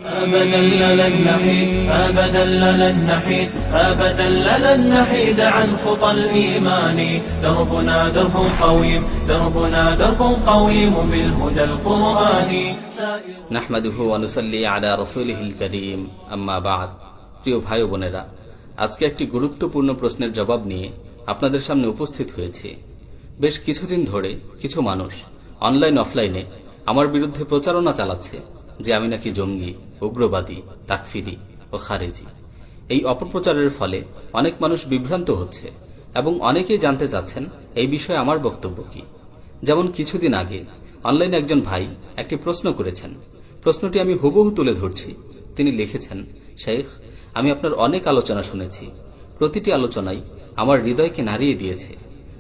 أبدا لن نحيد أبدا لن نحيد أبدا لن نحيد عن خطى الإيمان دربنا درب قويم دربنا درب قويم بالهدى القرآني নাহমাদুহু ওয়া নুসাল্লি আলা রাসূলিহিল কারীম আম্মা বা'দ। প্রিয় ভাই ও বোনেরা, আজকে একটি গুরুত্বপূর্ণ প্রশ্নের জবাব নিয়ে আপনাদের সামনে উপস্থিত হয়েছে। বেশ কিছুদিন ধরে কিছু মানুষ অনলাইন অফলাইনে আমার বিরুদ্ধে প্রচারণা চালাচ্ছে যে আমি নাকি জঙ্গি, উগ্রবাদী, তাকফিরি ও খারেজি। এই অপপ্রচারের ফলে অনেক মানুষ বিভ্রান্ত হচ্ছে এবং অনেকেই জানতে চাচ্ছেন এই বিষয়ে আমার বক্তব্য কি। যেমন কিছুদিন আগে অনলাইনে একজন ভাই একটি প্রশ্ন করেছেন। প্রশ্নটি আমি হুবহু তুলে ধরছি। তিনি লিখেছেন, শেখ, আমি আপনার অনেক আলোচনা শুনেছি, প্রতিটি আলোচনাই আমার হৃদয়কে নাড়িয়ে দিয়েছে।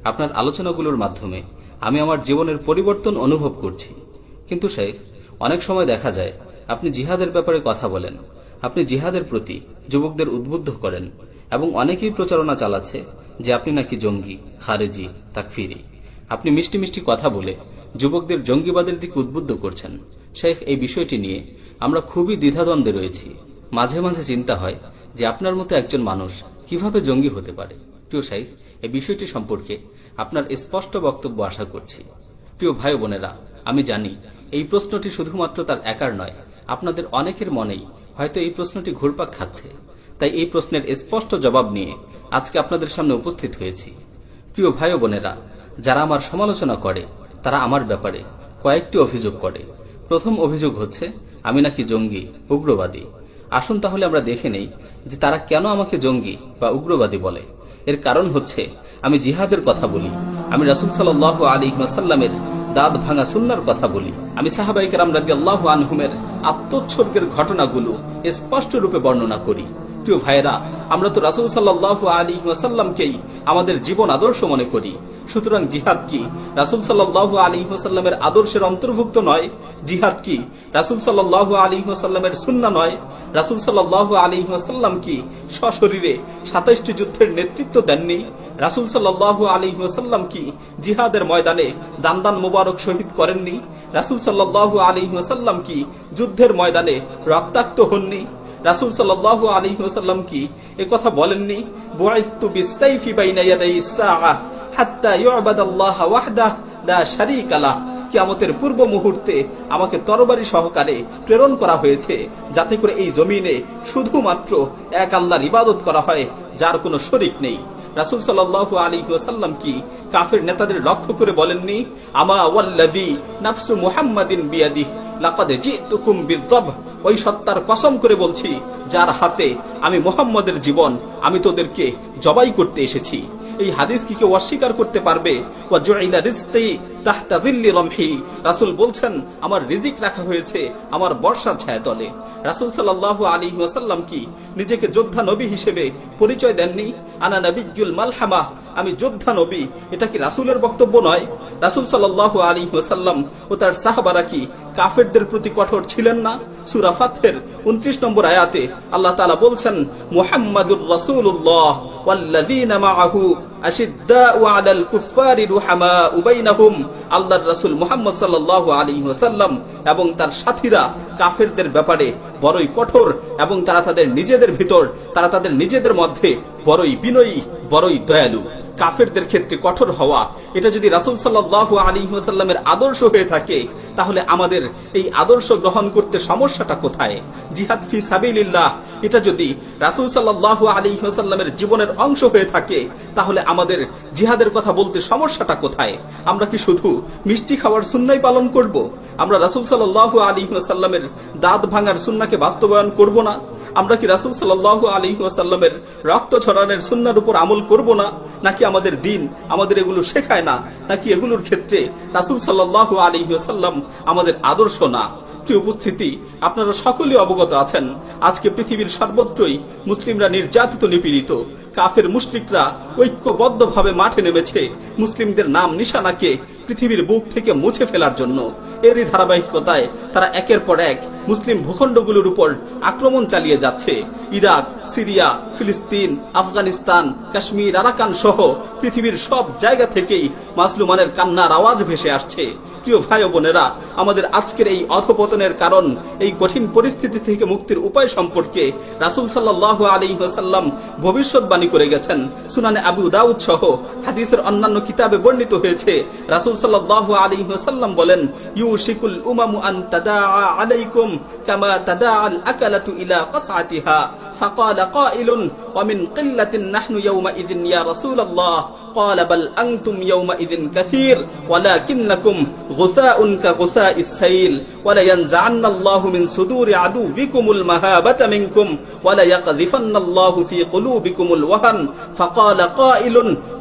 আপনার আলোচনাগুলোর মাধ্যমে আমি আমার জীবনের পরিবর্তন অনুভব করছি। কিন্তু শেখ, অনেক সময় দেখা যায় আপনি জিহাদের ব্যাপারে কথা বলেন, আপনি জিহাদের প্রতি যুবকদের উদ্বুদ্ধ করেন এবং অনেকেই প্রচারণা চালাচ্ছে যে আপনি নাকি জঙ্গি, খারেজি, তাকফিরি। আপনি মিষ্টি মিষ্টি কথা বলে যুবকদের জঙ্গিবাদের দিকে উদ্বুদ্ধ করছেন। শেখ, এই বিষয়টি নিয়ে আমরা খুবই দ্বিধাদ্বন্দ্বে রয়েছি। মাঝে মাঝে চিন্তা হয় যে আপনার মতো একজন মানুষ কিভাবে জঙ্গি হতে পারে। প্রিয় শেখ, এই বিষয়টি সম্পর্কে আপনার স্পষ্ট বক্তব্য আশা করছি। প্রিয় ভাই বোনেরা, আমি জানি এই প্রশ্নটি শুধুমাত্র তার একার নয়, আপনাদের অনেকের মনেই হয়তো এই প্রশ্নটি ঘুরপাক খাচ্ছে। তাই এই প্রশ্নের স্পষ্ট জবাব নিয়ে আজকে আপনাদের সামনে উপস্থিত হয়েছি। প্রিয় ভাই বোনেরা, যারা আমার সমালোচনা করে তারা আমার ব্যাপারে কয়েকটি অভিযোগ করে। প্রথম অভিযোগ হচ্ছে আমি নাকি জঙ্গি, উগ্রবাদী। আসুন তাহলে আমরা দেখে নেই যে তারা কেন আমাকে জঙ্গি বা উগ্রবাদী বলে। এর কারণ হচ্ছে আমি জিহাদের কথা বলি, আমি রাসূল সাল্লাল্লাহু আলাইহি ওয়াসাল্লামের দাঁত ভাঙা সুন্নাহর কথা বলি, আমি সাহাবায়ে কেরাম রাদিয়াল্লাহু আনহুমের আত্মোৎসর্গের ঘটনাগুলো স্পষ্ট রূপে বর্ণনা করি। প্রিয় ভাইয়েরা, আমরা তো রাসূল সাল্লাল্লাহু আলাইহি ওয়াসাল্লামকেই আমাদের জীবন আদর্শ মনে করি। সুতরাং জিহাদ কি রাসূল সাল্লাল্লাহু আলাইহি ওয়াসাল্লামের আদর্শের অন্তর্ভুক্ত নয়? জিহাদ কি রাসূল সাল্লাল্লাহু আলাইহি ওয়াসাল্লামের সুন্নাহ নয়? রাসূল সাল্লাল্লাহু আলাইহি ওয়াসাল্লাম কি সশরীরে ২৭টি যুদ্ধের নেতৃত্ব দেননি? রাসূল সাল্লাল্লাহু আলাইহি ওয়াসাল্লাম কি জিহাদের ময়দানে দান মোবারক শহীদ করেননি? রাসূল সাল্লাল্লাহু আলাইহি ওয়াসাল্লাম কি যুদ্ধের ময়দানে রক্তাক্ত হননি? রাসূল সাল্লাল্লাহু আলাইহি ওয়াসাল্লাম কি একথা বলেননি, বুইসতু বিস-সাইফি বাইনা ইয়াদাইস সাআহ হাত্তা ইউবাদাল্লাহ ওয়াহদাহু লা শারীকা লাহ। কিয়ামতের পূর্ব মুহূর্তে আমাকে তরবারি সহকারে প্রেরণ করা হয়েছে, যাতে করে এই জমিনে শুধুমাত্র এক আল্লাহর ইবাদত করা হয়, যার কোনো শরীক নেই। রাসূল সাল্লাল্লাহু আলাইহি ওয়াসাল্লাম কি কাফের নেতাদের লক্ষ্য করে বলেননি, আমা ওয়াল্লাযী নাফসু মুহাম্মাদিন বিয়াদিহি লাকাদ জিতুকুম বিয-যাবহ, ওই সত্তার কসম করে বলছি যার হাতে আমি মুহাম্মদের জীবন, আমি তোদেরকে জবাই করতে এসেছি। এই হাদিস কি কেউ অস্বীকার করতে পারবে? ওয়া জুইলা রিজকি তাহতা যিল্লি রামহি, রাসূল বলছেন আমার রিজিক রাখা হয়েছে আমার বর্ষার ছায়াতলে। রাসূল সাল্লাল্লাহু আলাইহি ওয়াসাল্লাম কি নিজেকে যোদ্ধা নবী হিসেবে পরিচয় দেননি? আনা নবিয়্যুল মালহামা, আমি যোদ্ধা নবী। এটা কি রাসূলের বক্তব্য নয়? রাসূল সাল্লাল্লাহু আলাইহি ওয়াসাল্লাম ও তার সাহাবারা কি কাফেরদের প্রতি কঠোর ছিলেন না? সূরা ফাতহের ২৯ নম্বর আয়াতে আল্লাহ তাআলা বলছেন, মুহাম্মাদুর রাসূলুল্লাহ ওয়াল্লাযীনা মাআহু আশিদ্দাউ আলাল কুফফারি রুহামাউ বাইনাহুম। আল্লাহর রাসূল মুহাম্মদ সাল্লাল্লাহু আলাইহি ওয়াসাল্লাম এবং তার সাথীরা কাফেরদের ব্যাপারে বড়ই কঠোর এবং তারা তাদের নিজেদের মধ্যে বড়ই বিনয়ী, বড়ই দয়ালু। কাফেরদের ক্ষেত্রে কঠোর হওয়া, এটা যদি রাসূল সাল্লাল্লাহু আলাইহি ওয়াসাল্লামের আদর্শ হয়ে থাকে, তাহলে আমাদের এই আদর্শ গ্রহণ করতে সমস্যাটা কোথায়? জিহাদ ফি সাবিলিল্লাহ, এটা যদি রাসূল সাল্লাল্লাহু আলাইহি ওয়াসাল্লামের জীবনের অংশ হয়ে থাকে, তাহলে আমাদের জিহাদের কথা বলতে সমস্যাটা কোথায়? আমরা কি শুধু মিষ্টি খাওয়ার সুন্নাহই পালন করব? আমরা রাসূল সাল্লাল্লাহু আলাইহি ওয়াসাল্লামের দাঁত ভাঙার সুন্নাহকে বাস্তবায়ন করব না? আমরা কি রাসূল সাল্লাল্লাহু আলাইহি ওয়াসাল্লামের রক্ত ঝরানোর সুন্নাহর উপর আমল করব না? নাকি আমাদের দ্বীন আমাদের এগুলো শেখায় না? নাকি এগুলোর ক্ষেত্রে রাসূল সাল্লাল্লাহু আলাইহি ওয়াসাল্লাম আমাদের আদর্শ না? প্রিয় উপস্থিতি, আপনারা সকলেই অবগত আছেন আজকে পৃথিবীর সর্বত্রই মুসলিমরা নির্যাতিত, নিপীড়িত। কাফের মুশরিকরা ঐক্যবদ্ধভাবে মাঠে নেমেছে মুসলিমদের নাম নিশানাকে পৃথিবীর বুক থেকে মুছে ফেলার জন্য। এরই ধারাবাহিকতায় তারা একের পর এক মুসলিম ভূখণ্ডগুলোর উপর আক্রমণ চালিয়ে যাচ্ছে। ইরাক, সিরিয়া, ফিলিস্তিন, আফগানিস্তান, কাশ্মীর, আরাকান সহ পৃথিবীর সব জায়গা থেকেই মাজলুমানের কান্নার আওয়াজ ভেসে আসছে। প্রিয় ভাই ও বোনেরা, আমাদের আজকের এই অধপতনের কারণ, এই কঠিন পরিস্থিতি থেকে মুক্তির উপায় সম্পর্কে রাসূল সাল্লাল্লাহু আলাইহি ওয়াসাল্লাম ভবিষ্যৎবাণী করে গেছেন। সুনানে আবু দাউদ সহ হাদিসের অন্যান্য কিতাবে বর্ণিত হয়েছে, রাসূল সাল্লাল্লাহু আলাইহি ওয়াসাল্লাম বলেন, ইউশিকুল উমামু আন তাদাআ আলাইকুম কামা তাদাআল আকালাতু ইলা কাসআতিহা ফাকালা কাইলুন ওয়া মিন কিল্লাতিন নাহনু ইয়াওমাইযিন ইয়া রাসূলুল্লাহ قال بل أنتم يومئذ كثير ولكنكم غثاء كغثاء السيل ولينزعن الله من صدور عدوكم المهابة منكم وليقذفن الله في قلوبكم الوهن فقال قائل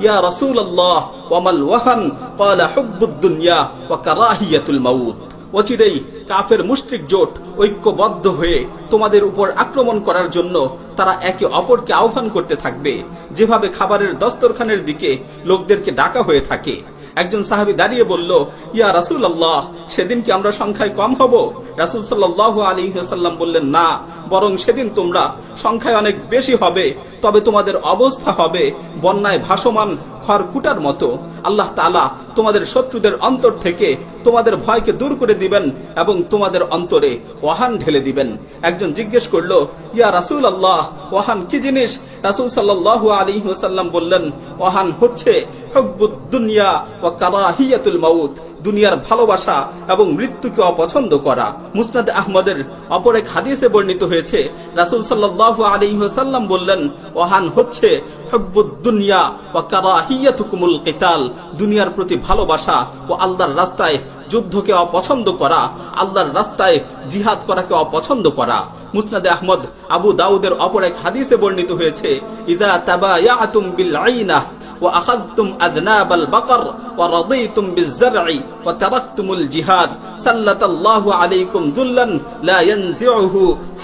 يا رسول الله وما الوهن قال حب الدنيا وكراهية الموت। অচিরেই কাফের মুশরিক জোট ঐক্যবদ্ধ হয়ে তোমাদের উপর আক্রমণ করার জন্য তারা একে অপরকে আহ্বান করতে থাকবে, যেভাবে খাবারের দস্তরখানের দিকে লোকদেরকে ডাকা হয়ে থাকে। একজন সাহাবী দাঁড়িয়ে বলল, ইয়া রাসূলুল্লাহ, সেদিন কি আমরা সংখ্যায় কম হব? রাসূল সাল্লাল্লাহু আলাইহি ওয়াসাল্লাম বললেন, না, বরং সেদিন তোমরা সংখ্যায় অনেক বেশি হবে, তবে তোমাদের অবস্থা হবে বন্যায় ভাসমান খড়কুটার মতো। আল্লাহ তাআলা তোমাদের শত্রুদের অন্তর থেকে তোমাদের ভয়কে দূর করে দিবেন এবং তোমাদের অন্তরে ওয়াহান ঢেলে দিবেন। একজন জিজ্ঞেস করলো, ইয়া রাসূলুল্লাহ, ওয়াহান কি জিনিস? রাসূল সাল্লাল্লাহু আলাইহি ওয়াসাল্লাম বললেন, ওয়াহান হচ্ছে হুব্বুদ দুনিয়া ওয়া কারাহিয়াতুল মাউত, দুনিয়ার ভালোবাসা এবং মৃত্যুকে অপছন্দ করা। মুসনাদ আহমদের অপর এক হাদিসে বর্ণিত হয়েছে, রাসূল সাল্লাল্লাহু আলাইহি ওয়াসাল্লাম বললেন, ওয়াহান হচ্ছে হুব্বুদ দুনিয়া ওয়া কারাহিয়াতুকুমুল কিতাল, দুনিয়ার প্রতি ভালোবাসা ও আল্লাহর রাস্তায় যুদ্ধকে অপছন্দ করা, আল্লাহর রাস্তায় জিহাদ করাকে অপছন্দ করা। মুসনাদে আহমদ আবু দাউদের অপর এক হাদিসে বর্ণিত হয়েছে, ইযা তাবায়াতুম বিল আইনাহ وأخذتم أذناب البقر ورضيتم بالزرع وتركتم الجهاد سلط الله عليكم ذلا لا ينزعه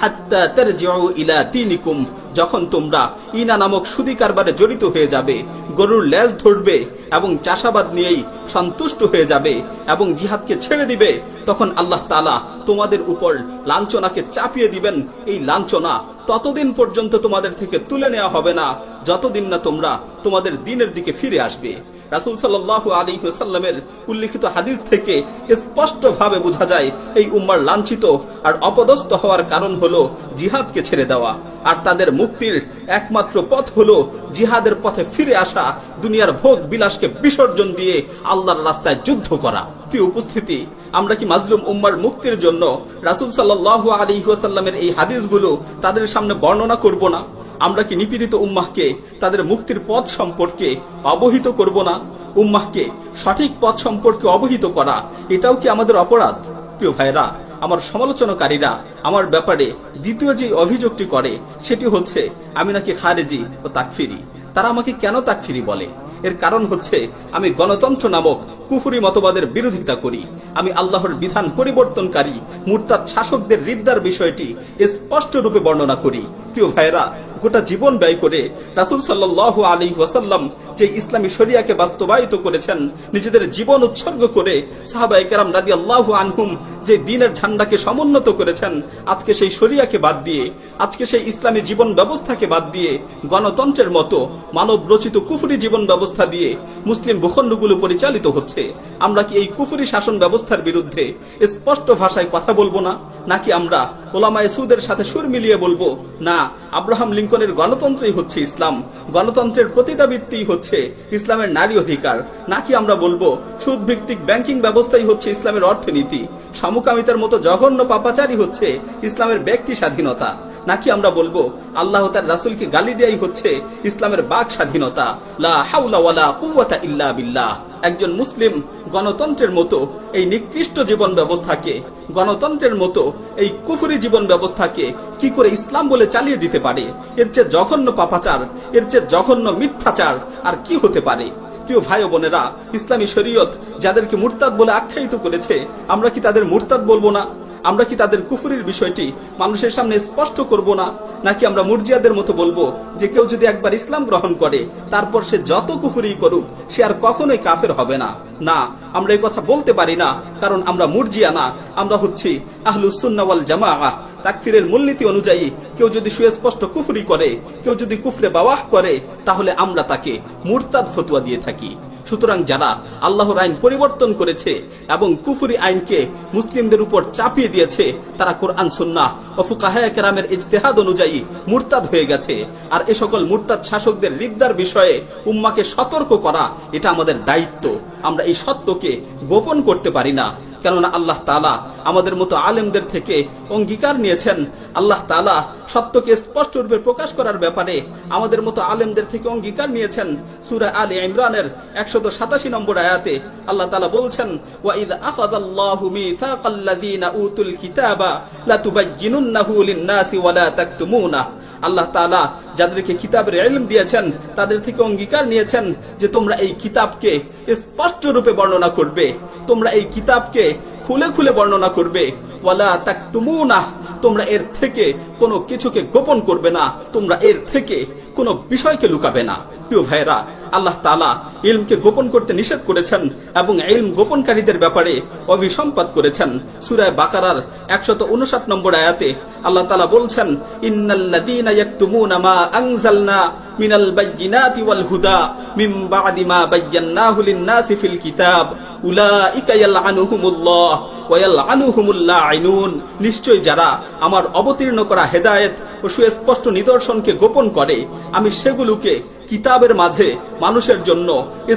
حتى ترجعوا إلى دينكم। যখন তোমরা ইনা নামক সুদী কারবারে জড়িত হয়ে যাবে, গরুর লেজ ধরবে এবং চাষাবাদ নিয়েই সন্তুষ্ট হয়ে যাবে এবং জিহাদকে ছেড়ে দিবে, তখন আল্লাহ তাআলা তোমাদের উপর লাঞ্ছনাকে চাপিয়ে দিবেন। এই লাঞ্ছনা ততদিন পর্যন্ত তোমাদের থেকে তুলে নেওয়া হবে না, যতদিন না তোমরা তোমাদের দ্বীনের দিকে ফিরে আসবে। রাসূল সাল্লাল্লাহু আলাইহি ওয়াসাল্লামের উল্লেখিত হাদিস থেকে স্পষ্টভাবে বোঝা যায়, এই উম্মার লাঞ্ছিত আর অপদস্থ হওয়ার কারণ হলো জিহাদকে ছেড়ে দেওয়া, আর তাদের মুক্তির একমাত্র পথ হলো জিহাদের পথে ফিরে আসা, দুনিয়ার ভোগ বিলাসকে বিসর্জন দিয়ে আল্লাহর রাস্তায় যুদ্ধ করা। কি উপস্থিতি! আমরা কি মাজলুম উম্মার মুক্তির জন্য রাসূল সাল্লাল্লাহু আলাইহি ওয়াসাল্লামের এই হাদিসগুলো তাদের সামনে বর্ণনা করব না? আমরা কি নিপীড়িত উম্মাহকে তাদের মুক্তির পথ সম্পর্কে অবহিত করব না? উম্মাহকে সঠিক পথ সম্পর্কে অবহিত করা, এটাও কি আমাদের অপরাধ? প্রিয় ভাইরা, আমার সমালোচনাকারীরা আমার ব্যাপারে দ্বিতীয় যে অভিযোগটি করে সেটি হচ্ছে আমি নাকি খারেজি ও তাকফিরি। তারা আমাকে কেন তাকফিরি বলে? এর কারণ হচ্ছে আমি গণতন্ত্র নামক কুফরি মতবাদের বিরোধিতা করি। আমি আল্লাহর বিধান পরিবর্তনকারী মুরতাদ শাসকদের রিদ্দার বিষয়টি স্পষ্ট রূপে বর্ণনা করি। প্রিয় ভাইরা, গোটা জীবন ব্যয় করে রাসূল সাল্লাল্লাহু আলাইহি ওয়াসাল্লাম যে ইসলামী শরিয়াকে বাস্তবায়িত করেছেন, নিজেদের জীবন উৎসর্গ করে সাহাবায়ে কেরাম রাদিয়াল্লাহু আনহুম যে দ্বীনের ঝান্ডাকে সমুন্নত করেছেন, আজকে সেই শরিয়াকে বাদ দিয়ে, আজকে সেই ইসলামী জীবন ব্যবস্থাকে বাদ দিয়ে গণতন্ত্রের মতো মানব রচিত কুফরি জীবন ব্যবস্থা দিয়ে মুসলিম ভূখণ্ডগুলো পরিচালিত হচ্ছে। আমরা কি এই কুফরি শাসন ব্যবস্থার বিরুদ্ধে স্পষ্ট ভাষায় কথা বলবো না? নাকি আমরা ওলামায়ে সুদের সাথে সুর মিলিয়ে বলবো, না, আব্রাহাম লিঙ্কনের গণতন্ত্রই হচ্ছে ইসলাম, গণতন্ত্রের প্রতিদাবৃত্তিই হচ্ছে ইসলামের নারী অধিকার? নাকি আমরা বলবো সুদ ভিত্তিক ব্যাংকিং ব্যবস্থাই হচ্ছে ইসলামের অর্থনীতি, সমকামিতার মতো জঘন্য পাপাচারী হচ্ছে ইসলামের ব্যক্তি স্বাধীনতা? নাকি আমরা বলবো আল্লাহ তার রাসূলকে গালি দেয়াই হচ্ছে ইসলামের বাক স্বাধীনতা? লা হাওলা ওয়ালা কুওয়াতা ইল্লা বিল্লাহ। একজন মুসলিম গণতন্ত্রের মতো এই নিকৃষ্ট জীবন ব্যবস্থাকে, গণতন্ত্রের মতো এই কুফরি জীবন ব্যবস্থাকে কি করে ইসলাম বলে চালিয়ে দিতে পারে? এর চেয়ে জঘন্য পাপাচার, এর চেয়ে জঘন্য মিথ্যাচার আর কি হতে পারে? প্রিয় ভাই ও বোনেরা, ইসলামী শরীয়ত যাদেরকে মুরতাদ বলে আখ্যায়িত করেছে, আমরা কি তাদের মুরতাদ বলবো না? আমরা কি তাদের কুফরির বিষয়টি মানুষের সামনে স্পষ্ট করব না? নাকি আমরা মুরজিয়াদের মতো বলবো যে কেউ যদি একবার ইসলাম গ্রহণ করে তারপর সে যত কুফরি করুক সে আর কখনোই কাফের হবে না? না, আমরা এই কথা বলতে পারি না, কারণ আমরা মুরজিয়া না, আমরা হচ্ছি আহলুস সুন্নাহ ওয়াল জামাআহ। তাকফিরের মূলনীতি অনুযায়ী কেউ যদি সুস্পষ্ট কুফরি করে, কেউ যদি কুফরে বাওয়াহ করে, তাহলে আমরা তাকে মুরতাদ ফতোয়া দিয়ে থাকি। সুতরাং যারা আল্লাহর আইন পরিবর্তন করেছে এবং কুফরি আইনকে মুসলিমদের উপর চাপিয়ে দিয়েছে, তারা কোরআন সুন্নাহ ও ফুকাহায়ে কেরামের ইজতিহাদ অনুযায়ী মুরতাদ হয়ে গেছে। আর এ সকল মুরতাদ শাসকদের রিদ্দার বিষয়ে উম্মাকে সতর্ক করা এটা আমাদের দায়িত্ব। আমরা এই সত্যকে গোপন করতে পারি না, কেননা আল্লাহ তাআলা আমাদের মতো আলেমদের থেকে অঙ্গীকার নিয়েছেন। আল্লাহ তাআলা সত্যকে স্পষ্ট রূপে প্রকাশ করার ব্যাপারে আমাদের মতো আলেমদের থেকে অঙ্গীকার নিয়েছেন। সূরা আলে ইমরানের 187 নম্বর আয়াতে আল্লাহ তাআলা বলছেন, ওয়া ইয আখাযাল্লাহু মিসাকাল্লাযীনা উতুল কিতাবা লাতুবায়্যিনুন্নাহু লিন-নাসি ওয়া লা তাকতুমুনা। আল্লাহ তাআলা যাদেরকে কিতাবের ইলম দিয়েছেন তাদের থেকে অঙ্গীকার নিয়েছেন যে তোমরা এই কিতাবকে স্পষ্ট রূপে বর্ণনা করবে, তোমরা এই কিতাবকে খুলে খুলে বর্ণনা করবে। ওয়ালা তাকতুমুনা, তোমরা এর থেকে কোনো কিছুকে গোপন করবে না, তোমরা এর থেকে কোনো বিষয়কে লুকাবে না। প্রিয় ভাইরা, আল্লাহ তাআলা ইলমকে গোপন করতে নিষেধ করেছেন এবং ইলম গোপনকারীদের ব্যাপারে অভিসম্পাত করেছেন। সূরা বাকারার 159 নম্বর আয়াতে আল্লাহ তাআলা বলছেন, ইন্নাল্লাযীনা ইয়াকতুমুনা মা আনজালনা মিনাল বায়্যিনাতি ওয়াল হুদা মিন বা'দি মা বায়্যানাহু লিন-নাসি ফিল কিতাব উলাইকা ইয়ালআনুহুমুল্লাহ ওয়া ইয়ালআনুহুমুল লাঈনুন। নিশ্চয় যারা আমার অবতীর্ণ করা হেদায়েত ও সুস্পষ্ট নিদর্শনকে গোপন করে, আমি সেগুলোকে কিতাবের মাঝে মানুষের জন্য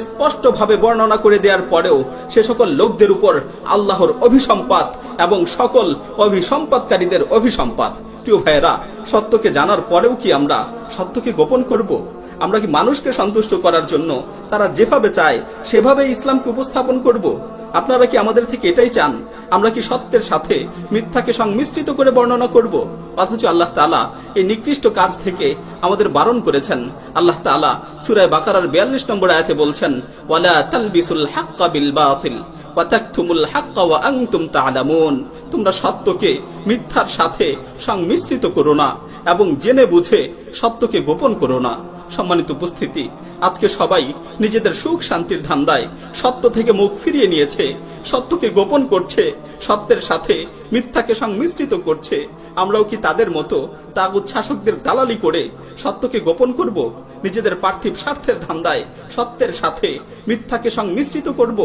স্পষ্টভাবে বর্ণনা করে দেওয়ার পরেও সে সকল লোকদের উপর আল্লাহর অভিসম্পাত এবং সকল অভিসম্পাতকারীদের অভিসম্পাত। প্রিয় ভাইয়েরা, সত্যকে জানার পরেও কি আমরা সত্যকে গোপন করব? আমরা কি মানুষকে সন্তুষ্ট করার জন্য তারা যেভাবে চায় সেভাবে ইসলামকে উপস্থাপন করব? আপনারা কি আমাদের থেকে এটাই চান? আমরা কি সত্যের সাথে মিথ্যাকে সংমিশ্রিত করে বর্ণনা করব? অথচ আল্লাহ তাআলা এই নিকৃষ্ট কাজ থেকে আমাদের বারণ করেছেন। আল্লাহ তাআলা সূরা বাকারার 42 নম্বর আয়াতে বলছেন, ওয়ালা তালবিসুল হাক্কা বিল বাতিল ওয়া তাকতুমুল হাক্কা ওয়া আনতুম তা'লামুন। তোমরা সত্যকে মিথ্যার সাথে সংমিশ্রিত করো না এবং জেনে বুঝে সত্যকে গোপন করো না। সম্মানিত উপস্থিতি, আজকে সবাই নিজেদের সুখ শান্তির ধান্দায় সত্য থেকে মুখ ফিরিয়ে নিয়েছে, সত্যকে গোপন করছে, সত্যের সাথে মিথ্যাকে সংমিশ্রিত করছে। আমরাও কি তাদের মতো তাগুত শাসকদের দালালি করে সত্যকে গোপন করব? নিজেদের পার্থিব স্বার্থের ধান্দায় সত্যের সাথে মিথ্যাকে সংমিশ্রিত করব?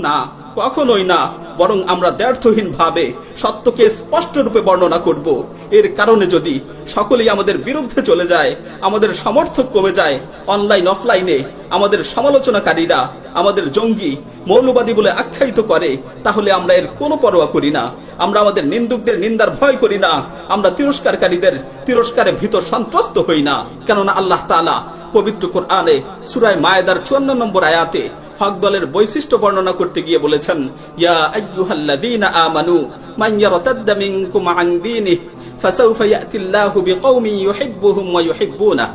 না, কখনোই না। বরং আমরা দ্ব্যর্থহীন ভাবে সত্যকে স্পষ্ট রূপে বর্ণনা করব। এর কারণে যদি সকলেই আমাদের বিরুদ্ধে চলে যায়, আমাদের সমর্থক কমে যায়, অনলাইন অফলাইনে আমাদের সমালোচনাকারীরা আমাদের জঙ্গি মৌলবাদী বলে আখ্যায়িত করে, তাহলে আমরা এর কোনো পরোয়া করি না। আমরা আমাদের নিন্দুকদের নিন্দার ভয় করি না। আমরা তিরস্কারকারীদের তিরস্কারে ভীত সন্ত্রস্ত হই না। কেননা আল্লাহ তাআলা পবিত্র কোরআনে সূরা মায়েদার 54 নম্বর আয়াতে হক দলের বৈশিষ্ট্য বর্ণনা করতে গিয়ে বলেছেন, ইয়া আইয়ুহাল্লাযীনা আমানু মান ইয়ারতাদ্দা মিনকুম আন দীনিহি ফাসাউফা ইয়াতিল্লাহু বিকওমিন ইউহিব্বুহুম ওয়া ইউহিব্বুনাহু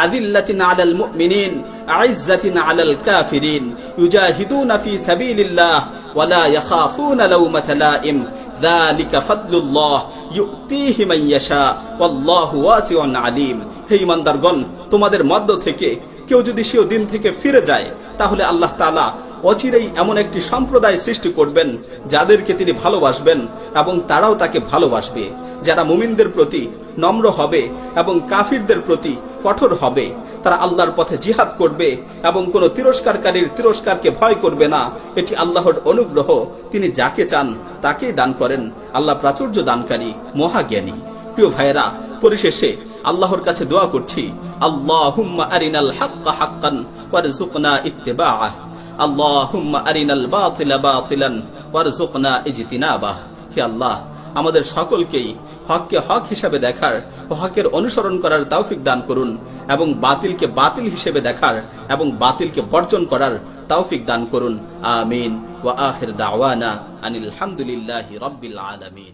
আযিল্লাতিন আলাল মুমিনিন আ'ইজ্জাতিন আলাল কাফিরিন ইউজাহিদুনা ফি সাবিলিল্লাহ ওয়া লা ইয়াখাফুনা লাওমাতা লাইম যালিকা ফাদলুল্লাহ ইউতিহি মান ইয়াশা ওয়াল্লাহু ওয়াসিউন আলীম। হে ঈমানদারগণ, তোমাদের মধ্য থেকে কেউ যদি সেও দিন থেকে ফিরে যায়, তাহলে আল্লাহ তাআলা অচিরেই এমন একটি সম্প্রদায় সৃষ্টি করবেন যাদেরকে তিনি ভালোবাসবেন এবং তারাও তাকে ভালোবাসবে, যারা মুমিনদের প্রতি নম্র হবে এবং কাফিরদের প্রতি কঠোর হবে। তারা আল্লাহর পথে জিহাদ করবে এবং কোন তিরস্কারকারীর তিরস্কারকে ভয় করবে না। এটি আল্লাহর অনুগ্রহ, তিনি যাকে চান তাকেই দান করেন। আল্লাহ প্রাচুর্য দানকারী, মহাজ্ঞানী। প্রিয় ভাইয়েরা, পরিশেষে আল্লাহর কাছে দোয়া করছি, আল্লাহুম্মা আরিনাল হাক্কা হাক্কান ওয়ারযুকনা ইত্তিবাআহ, আল্লাহুম্মা আরিনাল বাতিলা বাতিলান ওয়ারযুকনা ইজতিনাবাহ। হে আল্লাহ, আমাদের সকলকেই হককে হক হিসাবে দেখার ও হকের অনুসরণ করার তৌফিক দান করুন এবং বাতিলকে বাতিল হিসেবে দেখার এবং বাতিলকে বর্জন করার তৌফিক দান করুন। আমিন। ওয়া আখির দাওয়ানা আনিল হামদুলিল্লাহি রাব্বিল আলামিন।